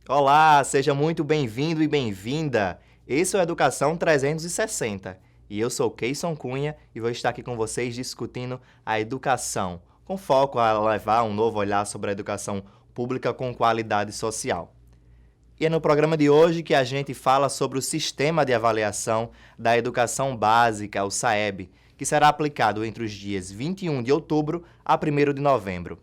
Olá, seja muito bem-vindo e bem-vinda. Esse é o Educação 360 e eu sou Keison Cunha e vou estar aqui com vocês discutindo a educação, com foco a levar um novo olhar sobre a educação pública com qualidade social. E é no programa de hoje que a gente fala sobre o Sistema de Avaliação da Educação Básica, o SAEB, que será aplicado entre os dias 21 de outubro a 1º de novembro.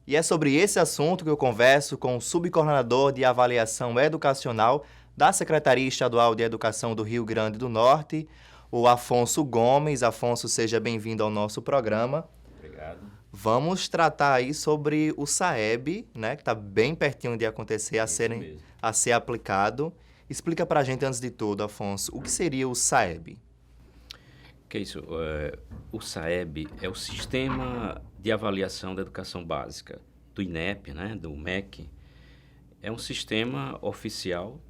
E é sobre esse assunto que eu converso com o subcoordenador de avaliação educacional da Secretaria Estadual de Educação do Rio Grande do Norte, o Afonso Gomes. Afonso, seja bem-vindo ao nosso programa. Obrigado. Vamos tratar aí sobre o SAEB, né, que está bem pertinho de acontecer, a ser aplicado. Explica para a gente, antes de tudo, Afonso, o que seria o SAEB? Que é isso? O SAEB é o Sistema de Avaliação da Educação Básica, do INEP, né, do MEC. É um sistema oficial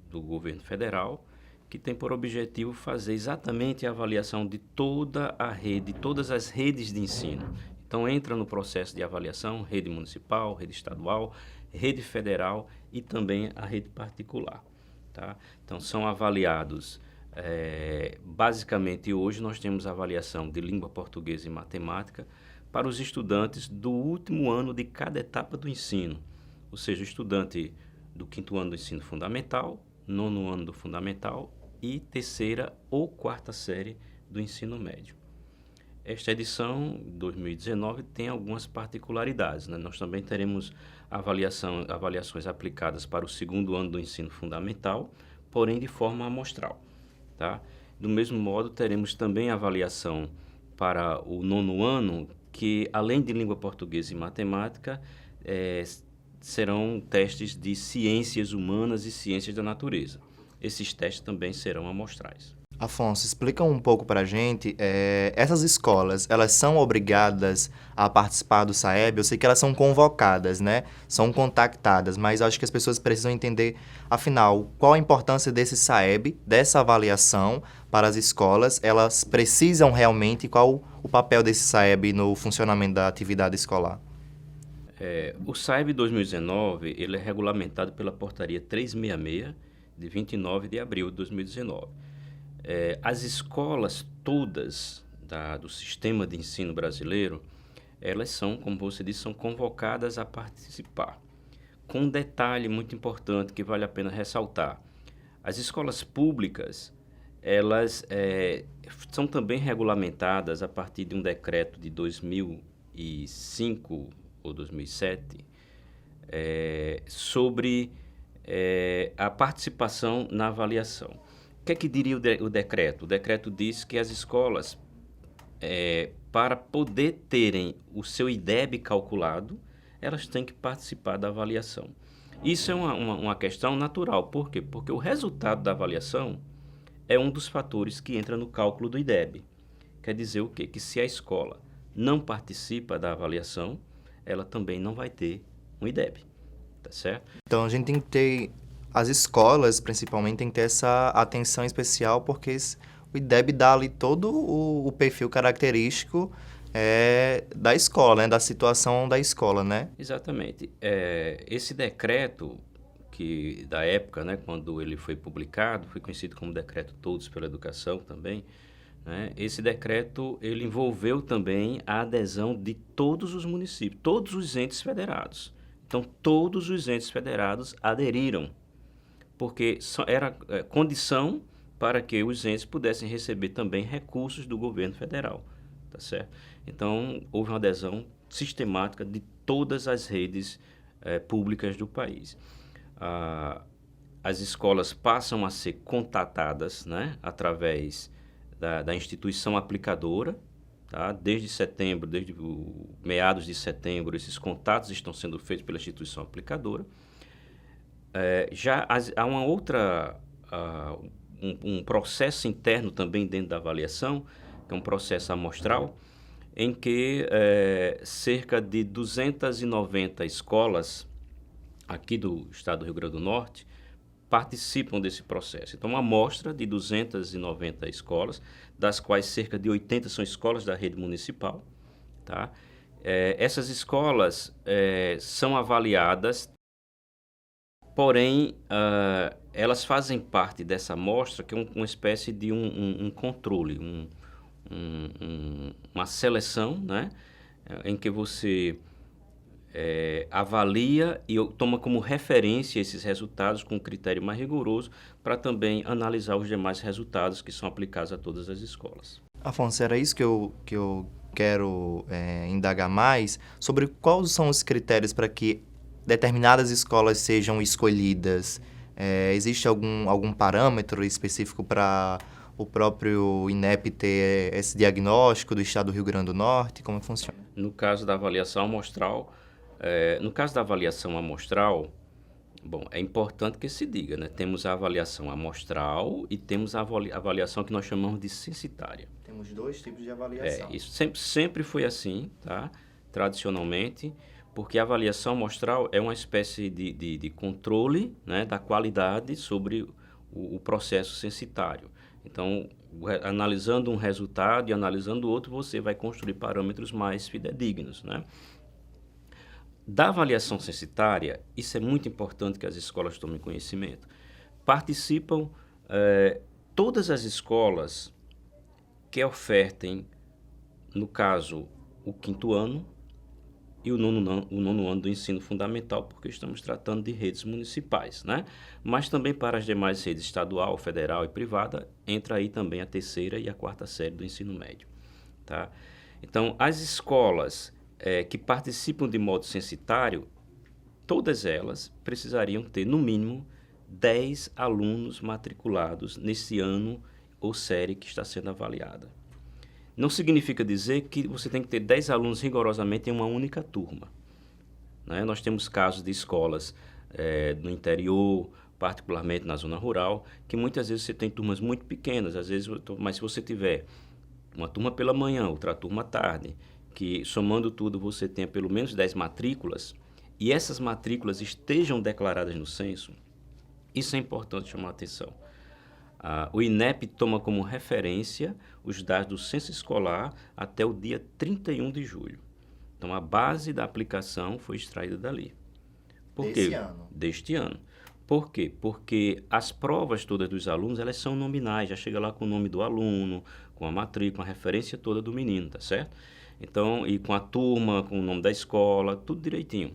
do governo federal que tem por objetivo fazer exatamente a avaliação de toda a rede, todas as redes de ensino. Então, entra no processo de avaliação rede municipal, rede estadual, rede federal e também a rede particular. Tá? Então, são avaliados... basicamente, hoje nós temos avaliação de língua portuguesa e matemática para os estudantes do último ano de cada etapa do ensino, ou seja, o estudante do 5º ano do ensino fundamental, 9º ano do fundamental e 3ª ou 4ª série do ensino médio. Esta edição, 2019, tem algumas particularidades, né? Nós também teremos avaliações aplicadas para o 2º ano do ensino fundamental, porém de forma amostral. Tá? Do mesmo modo, teremos também avaliação para o 9º ano, que além de língua portuguesa e matemática, serão testes de ciências humanas e ciências da natureza. Esses testes também serão amostrais. Afonso, explica um pouco para a gente, essas escolas, elas são obrigadas a participar do SAEB? Eu sei que elas são convocadas, né? São contactadas, mas acho que as pessoas precisam entender, afinal, qual a importância desse SAEB, dessa avaliação para as escolas. Elas precisam realmente, qual o papel desse SAEB no funcionamento da atividade escolar? O SAEB 2019, ele é regulamentado pela Portaria 366, de 29 de abril de 2019. As escolas todas do sistema de ensino brasileiro, elas são, como você disse, são convocadas a participar. Com um detalhe muito importante que vale a pena ressaltar. As escolas públicas, elas são também regulamentadas a partir de um decreto de 2005 ou 2007 sobre a participação na avaliação. O que é que diria o decreto? O decreto diz que as escolas, para poder terem o seu IDEB calculado, elas têm que participar da avaliação. Isso é uma questão natural. Por quê? Porque o resultado da avaliação é um dos fatores que entra no cálculo do IDEB. Quer dizer o quê? Que se a escola não participa da avaliação, ela também não vai ter um IDEB. Tá certo? Então, a gente tem que ter... As escolas, principalmente, têm que ter essa atenção especial, porque o IDEB dá ali todo o perfil característico da escola, né? Da situação da escola, né? Exatamente. Esse decreto, que da época, né, quando ele foi publicado, foi conhecido como Decreto Todos pela Educação também, né? Esse decreto, ele envolveu também a adesão de todos os municípios, todos os entes federados. Então, todos os entes federados aderiram, porque era condição para que os entes pudessem receber também recursos do governo federal, tá certo? Então, houve uma adesão sistemática de todas as redes públicas do país. As escolas passam a ser contatadas, né, através da instituição aplicadora, tá? Desde setembro, desde meados de setembro, esses contatos estão sendo feitos pela instituição aplicadora. Já há uma outra, um processo interno também dentro da avaliação, que é um processo amostral, em que cerca de 290 escolas aqui do estado do Rio Grande do Norte participam desse processo. Então, uma amostra de 290 escolas, das quais cerca de 80 são escolas da rede municipal, tá? Essas escolas são avaliadas, porém, elas fazem parte dessa amostra, que é uma espécie de um controle, uma seleção, né? Em que você avalia e toma como referência esses resultados com um critério mais rigoroso para também analisar os demais resultados que são aplicados a todas as escolas. Afonso, era isso que eu quero indagar mais, sobre quais são os critérios para que determinadas escolas sejam escolhidas. Existe algum parâmetro específico para o próprio INEP ter esse diagnóstico do estado do Rio Grande do Norte? Como funciona? No caso da avaliação amostral, bom, é importante que se diga, né? Temos a avaliação amostral e temos a avaliação que nós chamamos de censitária. Temos dois tipos de avaliação. Isso sempre foi assim, tá? Tradicionalmente, porque a avaliação amostral é uma espécie de controle, né, da qualidade sobre o processo censitário. Então, analisando um resultado e analisando o outro, você vai construir parâmetros mais fidedignos, né? Da avaliação censitária, isso é muito importante que as escolas tomem conhecimento. Participam todas as escolas que ofertem, no caso, o 5º ano e o nono ano do ensino fundamental, porque estamos tratando de redes municipais, né? Mas também para as demais redes estadual, federal e privada, entra aí também a 3ª e a 4ª série do ensino médio, tá? Então, as escolas que participam de modo censitário, todas elas precisariam ter, no mínimo, 10 alunos matriculados nesse ano ou série que está sendo avaliada. Não significa dizer que você tem que ter 10 alunos rigorosamente em uma única turma, né? Nós temos casos de escolas no interior, particularmente na zona rural, que muitas vezes você tem turmas muito pequenas, mas se você tiver uma turma pela manhã, outra turma à tarde, que somando tudo você tenha pelo menos 10 matrículas, e essas matrículas estejam declaradas no censo, isso é importante chamar a atenção. O INEP toma como referência os dados do censo escolar até o dia 31 de julho. Então, a base da aplicação foi extraída dali. Por quê? Deste ano. Por quê? Porque as provas todas dos alunos, elas são nominais, já chega lá com o nome do aluno, com a matrícula, a referência toda do menino, tá certo? Então, e com a turma, com o nome da escola, tudo direitinho.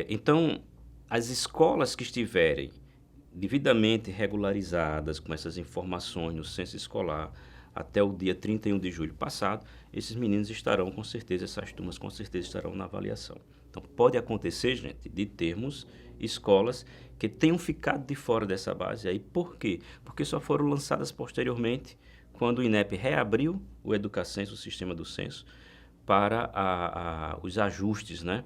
Então, as escolas que estiverem devidamente regularizadas com essas informações no censo escolar até o dia 31 de julho passado, esses meninos estarão com certeza, essas turmas com certeza estarão na avaliação. Então, pode acontecer, gente, de termos escolas que tenham ficado de fora dessa base. Aí, por quê? Porque só foram lançadas posteriormente, quando o INEP reabriu o Educacenso, o sistema do censo, para os ajustes, né,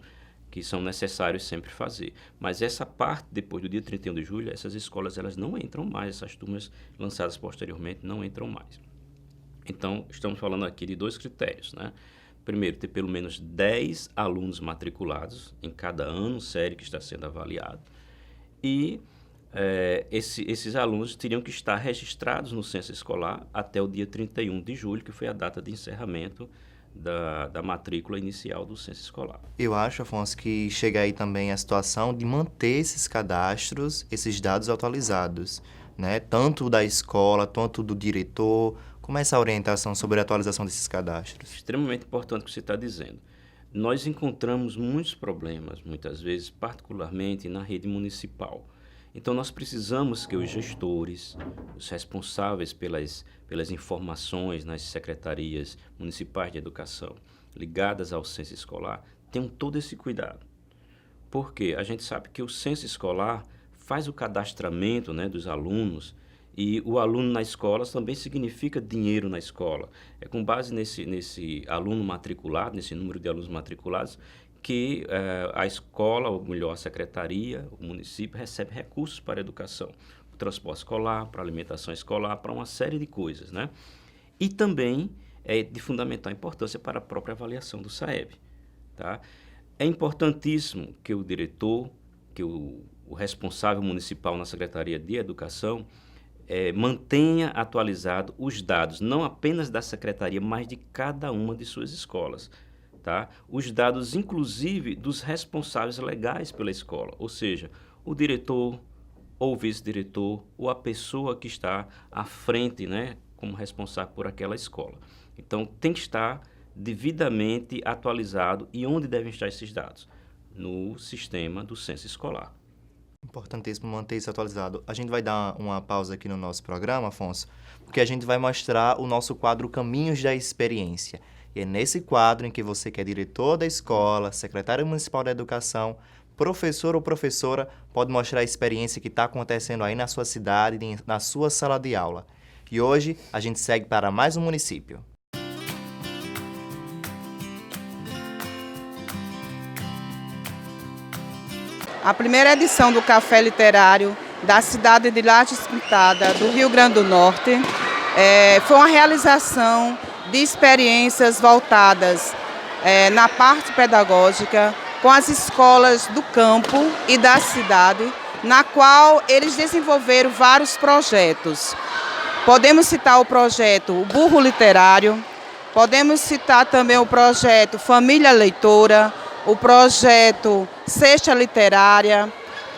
que são necessários sempre fazer. Mas essa parte, depois do dia 31 de julho, essas escolas elas não entram mais, essas turmas lançadas posteriormente não entram mais. Então, estamos falando aqui de 2 critérios, né? Primeiro, ter pelo menos 10 alunos matriculados em cada ano, série que está sendo avaliado. E esses alunos teriam que estar registrados no censo escolar até o dia 31 de julho, que foi a data de encerramento da matrícula inicial do censo escolar. Eu acho, Afonso, que chega aí também a situação de manter esses cadastros, esses dados atualizados, né? Tanto da escola, quanto do diretor. Como é essa orientação sobre a atualização desses cadastros? Extremamente importante o que você está dizendo. Nós encontramos muitos problemas, muitas vezes, particularmente na rede municipal. Então, nós precisamos que os gestores, os responsáveis pelas informações nas secretarias municipais de educação ligadas ao censo escolar, tenham todo esse cuidado. Porque a gente sabe que o censo escolar faz o cadastramento, né, dos alunos, e o aluno na escola também significa dinheiro na escola. É com base nesse aluno matriculado, nesse número de alunos matriculados, que a escola, ou melhor, a secretaria, o município, recebe recursos para a educação, para o transporte escolar, para a alimentação escolar, para uma série de coisas, né? E também é de fundamental importância para a própria avaliação do SAEB. Tá? É importantíssimo que o diretor, que o responsável municipal na Secretaria de Educação, mantenha atualizado os dados, não apenas da Secretaria, mas de cada uma de suas escolas. Tá? Os dados, inclusive, dos responsáveis legais pela escola, ou seja, o diretor, ou o vice-diretor, ou a pessoa que está à frente, né, como responsável por aquela escola. Então, tem que estar devidamente atualizado. E onde devem estar esses dados? No sistema do censo escolar. Importantíssimo manter isso atualizado. A gente vai dar uma pausa aqui no nosso programa, Afonso, porque a gente vai mostrar o nosso quadro Caminhos da Experiência. E é nesse quadro em que você que é diretor da escola, secretário municipal da educação, professor ou professora, pode mostrar a experiência que está acontecendo aí na sua cidade, na sua sala de aula. E hoje a gente segue para mais um município. A primeira edição do Café Literário da cidade de Lajes Pintada, do Rio Grande do Norte, foi uma realização de experiências voltadas na parte pedagógica com as escolas do campo e da cidade, na qual eles desenvolveram vários projetos. Podemos citar o projeto O Burro Literário, podemos citar também o projeto Família Leitora, o projeto Cesta Literária,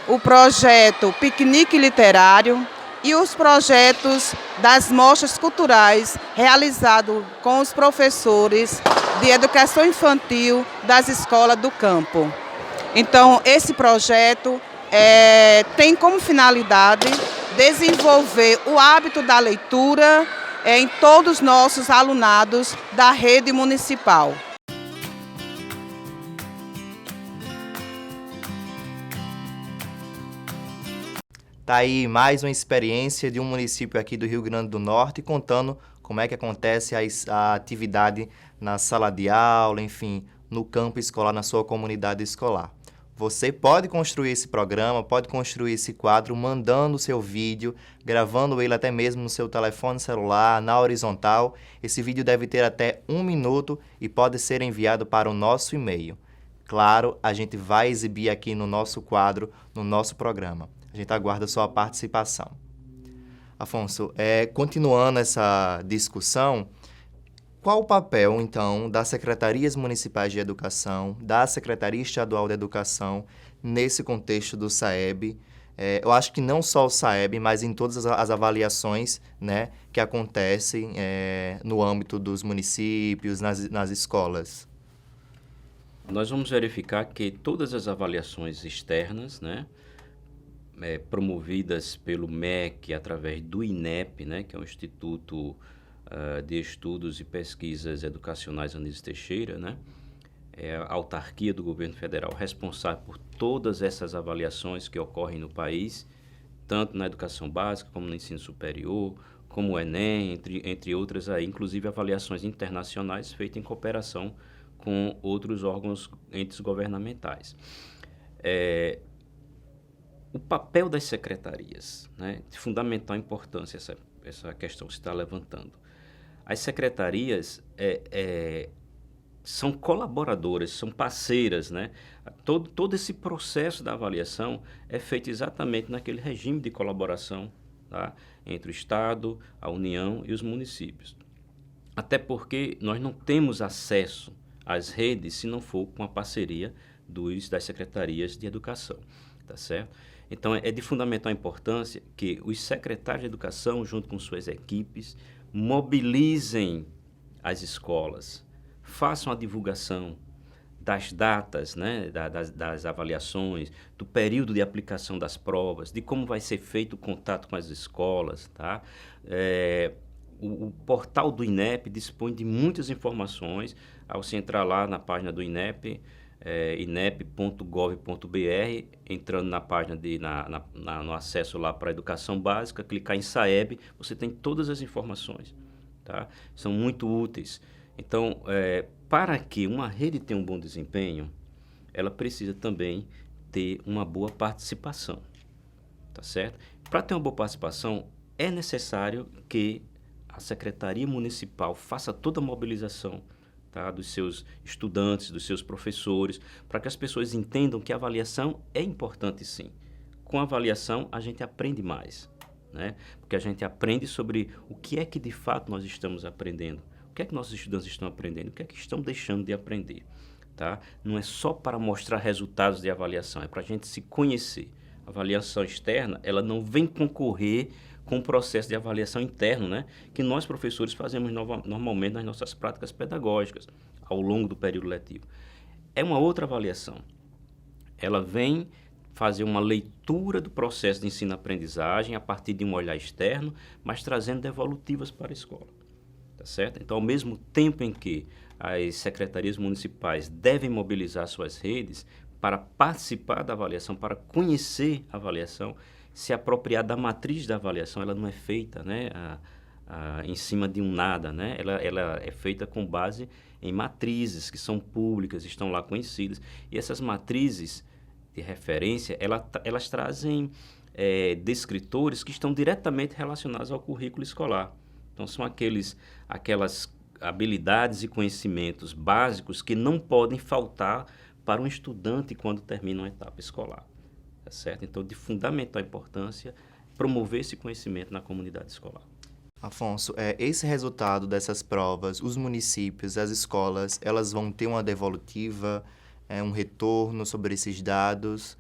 o projeto Piquenique Literário e os projetos das mostras culturais realizados com os professores de educação infantil das escolas do campo. Então, esse projeto tem como finalidade desenvolver o hábito da leitura em todos os nossos alunados da rede municipal. Tá aí mais uma experiência de um município aqui do Rio Grande do Norte, contando como é que acontece a atividade na sala de aula, enfim, no campo escolar, na sua comunidade escolar. Você pode construir esse programa, pode construir esse quadro mandando o seu vídeo, gravando ele até mesmo no seu telefone celular, na horizontal. Esse vídeo deve ter até 1 minuto e pode ser enviado para o nosso e-mail. Claro, a gente vai exibir aqui no nosso quadro, no nosso programa. A gente aguarda a sua participação. Afonso, continuando essa discussão, qual o papel, então, das secretarias municipais de educação, da Secretaria Estadual de Educação, nesse contexto do SAEB? Eu acho que não só o SAEB, mas em todas as avaliações, né, que acontecem no âmbito dos municípios, nas escolas. Nós vamos verificar que todas as avaliações externas, né, promovidas pelo MEC através do INEP, né, que é o Instituto de Estudos e Pesquisas Educacionais Anísio Teixeira, né, é a autarquia do governo federal responsável por todas essas avaliações que ocorrem no país, tanto na educação básica como no ensino superior, como o Enem, entre outras aí, inclusive avaliações internacionais feitas em cooperação com outros órgãos, entes governamentais. O papel das secretarias, né, de fundamental importância, essa questão que se está levantando. As secretarias são colaboradoras, são parceiras, né? Todo esse processo da avaliação é feito exatamente naquele regime de colaboração, tá, entre o Estado, a União e os municípios. Até porque nós não temos acesso às redes se não for com a parceria das secretarias de educação, tá certo? Então, é de fundamental importância que os secretários de educação, junto com suas equipes, mobilizem as escolas, façam a divulgação das datas, né, das avaliações, do período de aplicação das provas, de como vai ser feito o contato com as escolas, tá? O portal do INEP dispõe de muitas informações. Ao se entrar lá na página do INEP, inep.gov.br, entrando na página no acesso lá para a educação básica, clicar em SAEB, você tem todas as informações, tá? São muito úteis. Então, para que uma rede tenha um bom desempenho, ela precisa também ter uma boa participação, tá certo? Para ter uma boa participação, é necessário que a Secretaria Municipal faça toda a mobilização, tá, dos seus estudantes, dos seus professores, para que as pessoas entendam que a avaliação é importante sim. Com a avaliação, a gente aprende mais, né? Porque a gente aprende sobre o que é que de fato nós estamos aprendendo, o que é que nossos estudantes estão aprendendo, o que é que estão deixando de aprender. Tá? Não é só para mostrar resultados de avaliação, é para a gente se conhecer. A avaliação externa, ela não vem concorrer com o processo de avaliação interno, né? Que nós, professores, fazemos normalmente nas nossas práticas pedagógicas, ao longo do período letivo. É uma outra avaliação. Ela vem fazer uma leitura do processo de ensino-aprendizagem a partir de um olhar externo, mas trazendo devolutivas para a escola. Tá certo? Então, ao mesmo tempo em que as secretarias municipais devem mobilizar suas redes para participar da avaliação, para conhecer a avaliação, se apropriar da matriz da avaliação, ela não é feita, né, em cima de um nada, né? Ela é feita com base em matrizes que são públicas, estão lá conhecidas, e essas matrizes de referência, elas trazem descritores que estão diretamente relacionados ao currículo escolar. Então, são aquelas habilidades e conhecimentos básicos que não podem faltar para um estudante quando termina uma etapa escolar. Tá certo? Então, de fundamental importância, promover esse conhecimento na comunidade escolar. Afonso, esse resultado dessas provas, os municípios, as escolas, elas vão ter uma devolutiva, um retorno sobre esses dados?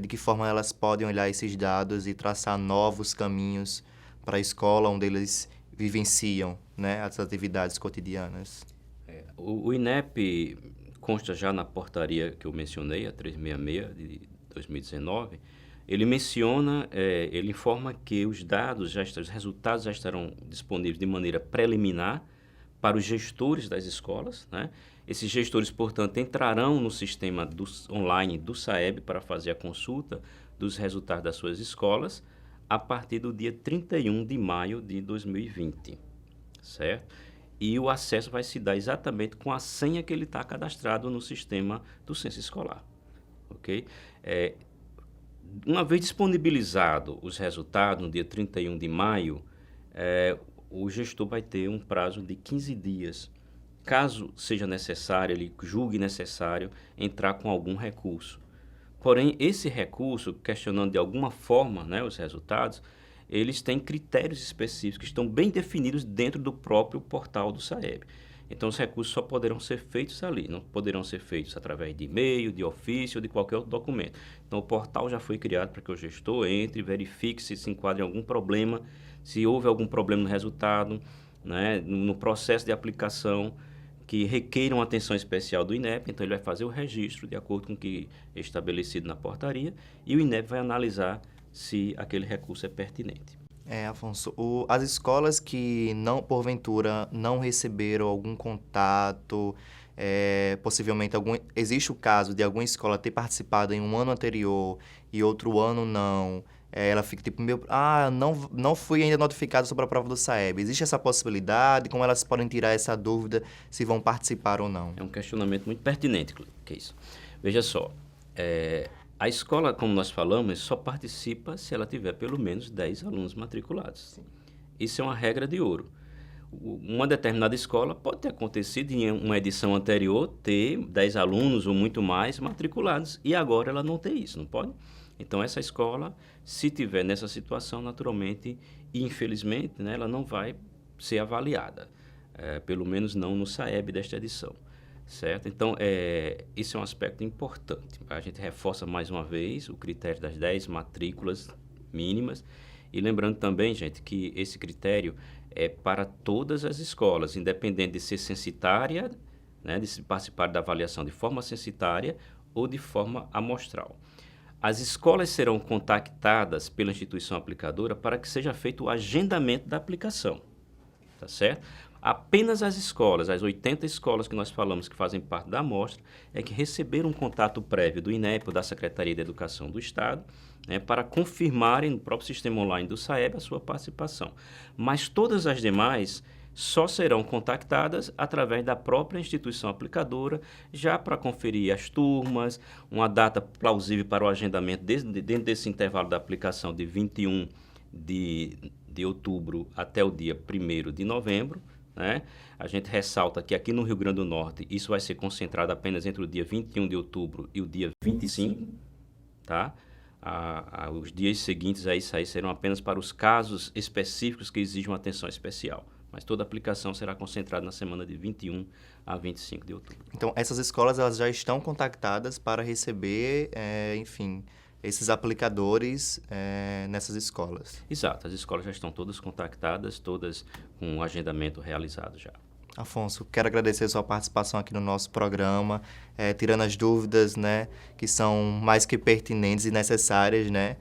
De que forma elas podem olhar esses dados e traçar novos caminhos para a escola onde eles vivenciam, né, as atividades cotidianas? O INEP consta já na portaria que eu mencionei, a 366 de 2019, ele menciona, ele informa que os resultados já estarão disponíveis de maneira preliminar para os gestores das escolas, né? Esses gestores, portanto, entrarão no sistema online do SAEB para fazer a consulta dos resultados das suas escolas a partir do dia 31 de maio de 2020, certo? E o acesso vai se dar exatamente com a senha que ele está cadastrado no sistema do censo escolar, ok? Uma vez disponibilizado os resultados no dia 31 de maio, o gestor vai ter um prazo de 15 dias. Caso seja necessário, ele julgue necessário entrar com algum recurso. Porém, esse recurso, questionando de alguma forma, né, os resultados, eles têm critérios específicos que estão bem definidos dentro do próprio portal do SAEB. Então, os recursos só poderão ser feitos ali, não poderão ser feitos através de e-mail, de ofício ou de qualquer outro documento. Então, o portal já foi criado para que o gestor entre, verifique se enquadra em algum problema, se houve algum problema no resultado, né, no processo de aplicação, que requeiram atenção especial do INEP. Então, ele vai fazer o registro de acordo com o que é estabelecido na portaria e o INEP vai analisar se aquele recurso é pertinente. Afonso, as escolas que, porventura, não receberam algum contato, possivelmente existe o caso de alguma escola ter participado em um ano anterior e outro ano não, ela fica tipo, não fui ainda notificado sobre a prova do SAEB. Existe essa possibilidade? Como elas podem tirar essa dúvida se vão participar ou não? É um questionamento muito pertinente, que é isso. Veja só, a escola, como nós falamos, só participa se ela tiver pelo menos 10 alunos matriculados. Sim. Isso é uma regra de ouro. Uma determinada escola pode ter acontecido em uma edição anterior ter 10 alunos ou muito mais matriculados e agora ela não tem isso, não pode? Então, essa escola, se tiver nessa situação, naturalmente e infelizmente, né, ela não vai ser avaliada, pelo menos não no SAEB desta edição. Certo? Então, isso é um aspecto importante. A gente reforça mais uma vez o critério das 10 matrículas mínimas. E lembrando também, gente, que esse critério é para todas as escolas, independente de ser censitária, né, de se participar da avaliação de forma censitária ou de forma amostral. As escolas serão contactadas pela instituição aplicadora para que seja feito o agendamento da aplicação. Tá certo? Apenas as escolas, as 80 escolas que nós falamos que fazem parte da amostra, é que receberam um contato prévio do INEP, ou da Secretaria de Educação do Estado, né, para confirmarem no próprio sistema online do SAEB a sua participação. Mas todas as demais só serão contactadas através da própria instituição aplicadora, já para conferir as turmas, uma data plausível para o agendamento dentro desse intervalo da aplicação de 21 de de outubro até o dia 1º de novembro, né? A gente ressalta que aqui no Rio Grande do Norte isso vai ser concentrado apenas entre o dia 21 de outubro e o dia 25, tá? Os dias seguintes a isso aí serão apenas para os casos específicos que exigem uma atenção especial. Mas toda a aplicação será concentrada na semana de 21 a 25 de outubro. Então, essas escolas elas já estão contactadas para receber, enfim, esses aplicadores nessas escolas. Exato, as escolas já estão todas contactadas, todas com o agendamento realizado já. Afonso, quero agradecer a sua participação aqui no nosso programa, tirando as dúvidas, né, que são mais que pertinentes e necessárias, né?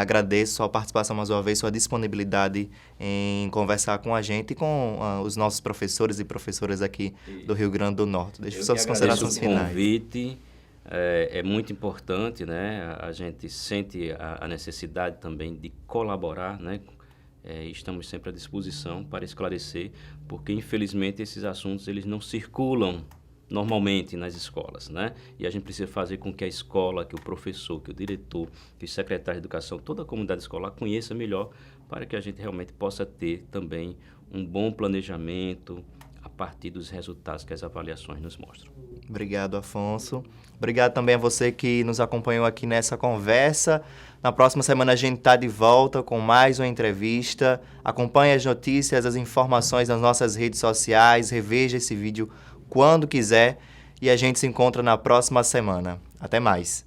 Agradeço sua participação mais uma vez, sua disponibilidade em conversar com a gente e com os nossos professores e professoras aqui do Rio Grande do Norte. Deixe suas considerações finais. O convite é muito importante, né? A gente sente a necessidade também de colaborar, né? Estamos sempre à disposição para esclarecer, porque infelizmente esses assuntos eles não circulam normalmente nas escolas, né? E a gente precisa fazer com que a escola, que o professor, que o diretor, que o secretário de educação, toda a comunidade escolar conheça melhor, para que a gente realmente possa ter também um bom planejamento a partir dos resultados que as avaliações nos mostram. Obrigado, Afonso. Obrigado também a você que nos acompanhou aqui nessa conversa. Na próxima semana a gente está de volta com mais uma entrevista. Acompanhe as notícias, as informações nas nossas redes sociais, reveja esse vídeo quando quiser e a gente se encontra na próxima semana. Até mais!